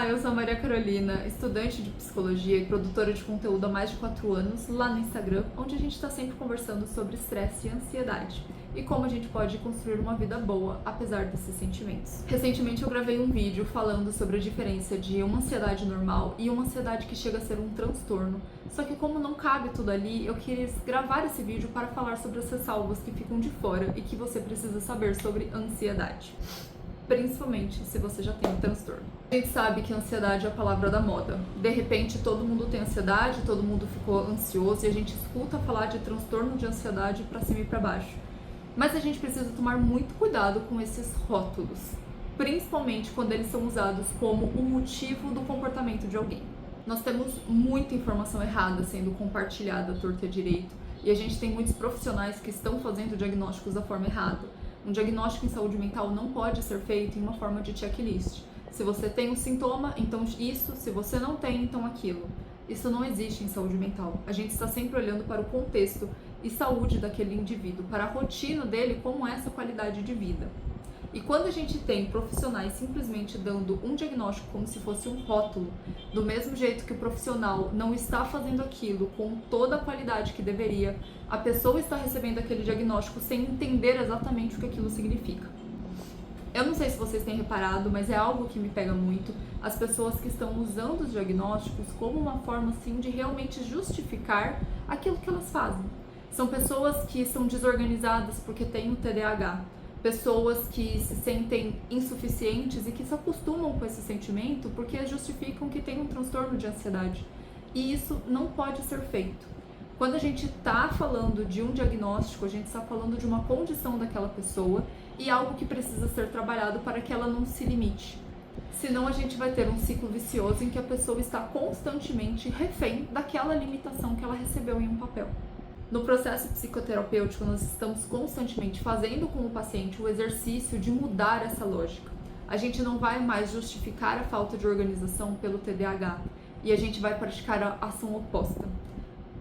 Olá, eu sou a Maria Carolina, estudante de psicologia e produtora de conteúdo há mais de 4 anos lá no Instagram, onde a gente está sempre conversando sobre estresse e ansiedade e como a gente pode construir uma vida boa apesar desses sentimentos. Recentemente eu gravei um vídeo falando sobre a diferença de uma ansiedade normal e uma ansiedade que chega a ser um transtorno, só que como não cabe tudo ali, eu quis gravar esse vídeo para falar sobre as ressalvas que ficam de fora e que você precisa saber sobre ansiedade. Principalmente se você já tem um transtorno. A gente sabe que ansiedade é a palavra da moda. De repente, todo mundo tem ansiedade, todo mundo ficou ansioso e a gente escuta falar de transtorno de ansiedade pra cima e pra baixo. Mas a gente precisa tomar muito cuidado com esses rótulos, principalmente quando eles são usados como o motivo do comportamento de alguém. Nós temos muita informação errada sendo compartilhada à torta e à direita e a gente tem muitos profissionais que estão fazendo diagnósticos da forma errada. Um diagnóstico em saúde mental não pode ser feito em uma forma de checklist. Se você tem um sintoma, então isso. Se você não tem, então aquilo. Isso não existe em saúde mental. A gente está sempre olhando para o contexto e saúde daquele indivíduo, para a rotina dele, como é essa qualidade de vida. E quando a gente tem profissionais simplesmente dando um diagnóstico como se fosse um rótulo, do mesmo jeito que o profissional não está fazendo aquilo com toda a qualidade que deveria, a pessoa está recebendo aquele diagnóstico sem entender exatamente o que aquilo significa. Eu não sei se vocês têm reparado, mas é algo que me pega muito, as pessoas que estão usando os diagnósticos como uma forma assim de realmente justificar aquilo que elas fazem. São pessoas que são desorganizadas porque têm o TDAH. Pessoas que se sentem insuficientes e que se acostumam com esse sentimento porque justificam que tem um transtorno de ansiedade. E isso não pode ser feito. Quando a gente está falando de um diagnóstico, a gente está falando de uma condição daquela pessoa e algo que precisa ser trabalhado para que ela não se limite. Senão a gente vai ter um ciclo vicioso em que a pessoa está constantemente refém daquela limitação que ela recebeu em um papel. No processo psicoterapêutico, nós estamos constantemente fazendo com o paciente o exercício de mudar essa lógica. A gente não vai mais justificar a falta de organização pelo TDAH e a gente vai praticar a ação oposta.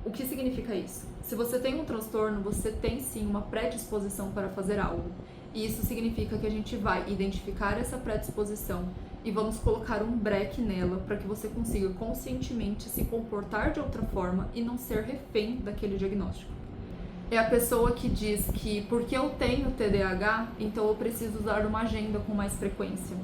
O que significa isso? Se você tem um transtorno, você tem sim uma predisposição para fazer algo. E isso significa que a gente vai identificar essa predisposição e vamos colocar um breque nela para que você consiga conscientemente se comportar de outra forma e não ser refém daquele diagnóstico. É a pessoa que diz que porque eu tenho TDAH, então eu preciso usar uma agenda com mais frequência.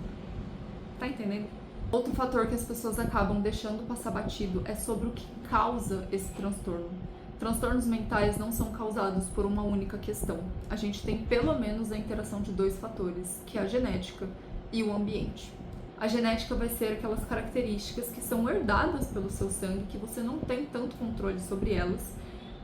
Tá entendendo? Outro fator que as pessoas acabam deixando passar batido é sobre o que causa esse transtorno. Transtornos mentais não são causados por uma única questão. A gente tem pelo menos a interação de 2 fatores, que é a genética e o ambiente. A genética vai ser aquelas características que são herdadas pelo seu sangue, que você não tem tanto controle sobre elas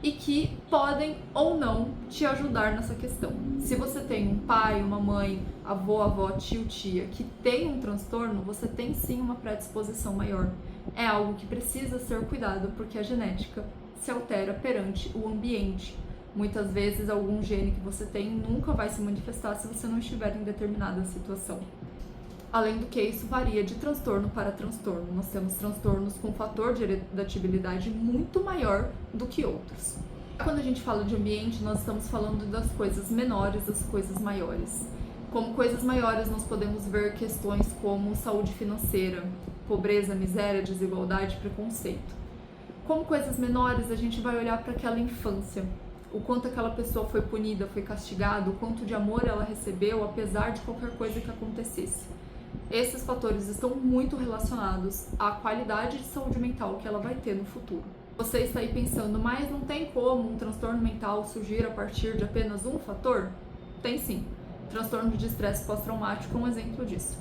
e que podem ou não te ajudar nessa questão. Se você tem um pai, uma mãe, avô, avó, tio, tia que tem um transtorno, você tem sim uma predisposição maior. É algo que precisa ser cuidado porque a genética se altera perante o ambiente. Muitas vezes algum gene que você tem nunca vai se manifestar se você não estiver em determinada situação. Além do que, isso varia de transtorno para transtorno. Nós temos transtornos com fator de hereditabilidade muito maior do que outros. Quando a gente fala de ambiente, nós estamos falando das coisas menores, das coisas maiores. Como coisas maiores, nós podemos ver questões como saúde financeira, pobreza, miséria, desigualdade, preconceito. Como coisas menores, a gente vai olhar para aquela infância, o quanto aquela pessoa foi punida, foi castigada, o quanto de amor ela recebeu, apesar de qualquer coisa que acontecesse. Esses fatores estão muito relacionados à qualidade de saúde mental que ela vai ter no futuro. Você está aí pensando, mas não tem como um transtorno mental surgir a partir de apenas um fator? Tem sim. Transtorno de estresse pós-traumático é um exemplo disso.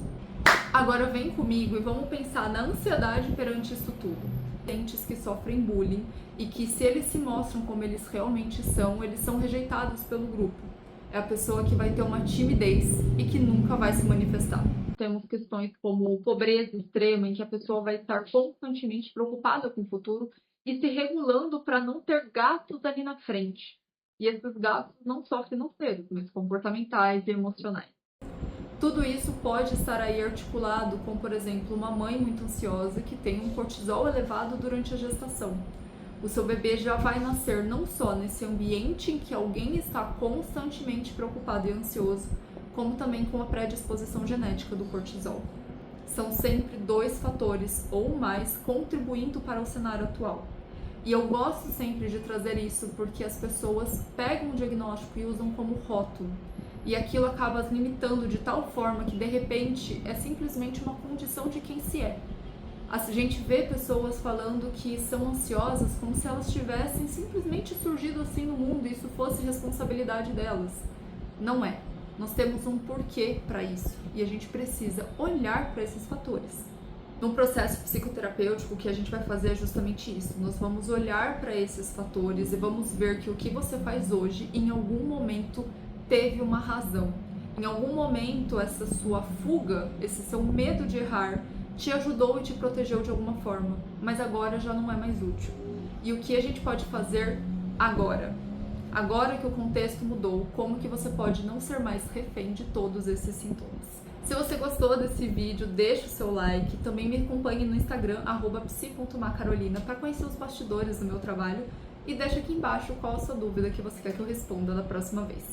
Agora vem comigo e vamos pensar na ansiedade perante isso tudo. Pacientes que sofrem bullying e que, se eles se mostram como eles realmente são, eles são rejeitados pelo grupo. É a pessoa que vai ter uma timidez e que nunca vai se manifestar. Temos questões como pobreza extrema, em que a pessoa vai estar constantemente preocupada com o futuro e se regulando para não ter gastos ali na frente. E esses gastos não só financeiros, mas comportamentais e emocionais. Tudo isso pode estar aí articulado com, por exemplo, uma mãe muito ansiosa que tem um cortisol elevado durante a gestação. O seu bebê já vai nascer não só nesse ambiente em que alguém está constantemente preocupado e ansioso, como também com a predisposição genética do cortisol. São sempre 2 fatores ou mais contribuindo para o cenário atual. E eu gosto sempre de trazer isso porque as pessoas pegam o diagnóstico e usam como rótulo. E aquilo acaba as limitando de tal forma que, de repente, é simplesmente uma condição de quem se é. A gente vê pessoas falando que são ansiosas como se elas tivessem simplesmente surgido assim no mundo e isso fosse responsabilidade delas. Não é. Nós temos um porquê para isso e a gente precisa olhar para esses fatores. No processo psicoterapêutico, o que a gente vai fazer é justamente isso. Nós vamos olhar para esses fatores e vamos ver que o que você faz hoje, em algum momento, teve uma razão. Em algum momento, essa sua fuga, esse seu medo de errar, te ajudou e te protegeu de alguma forma, mas agora já não é mais útil. E o que a gente pode fazer agora? Agora que o contexto mudou, como que você pode não ser mais refém de todos esses sintomas? Se você gostou desse vídeo, deixa o seu like, também me acompanhe no Instagram, @psi.macarolina, para conhecer os bastidores do meu trabalho e deixa aqui embaixo qual a sua dúvida que você quer que eu responda da próxima vez.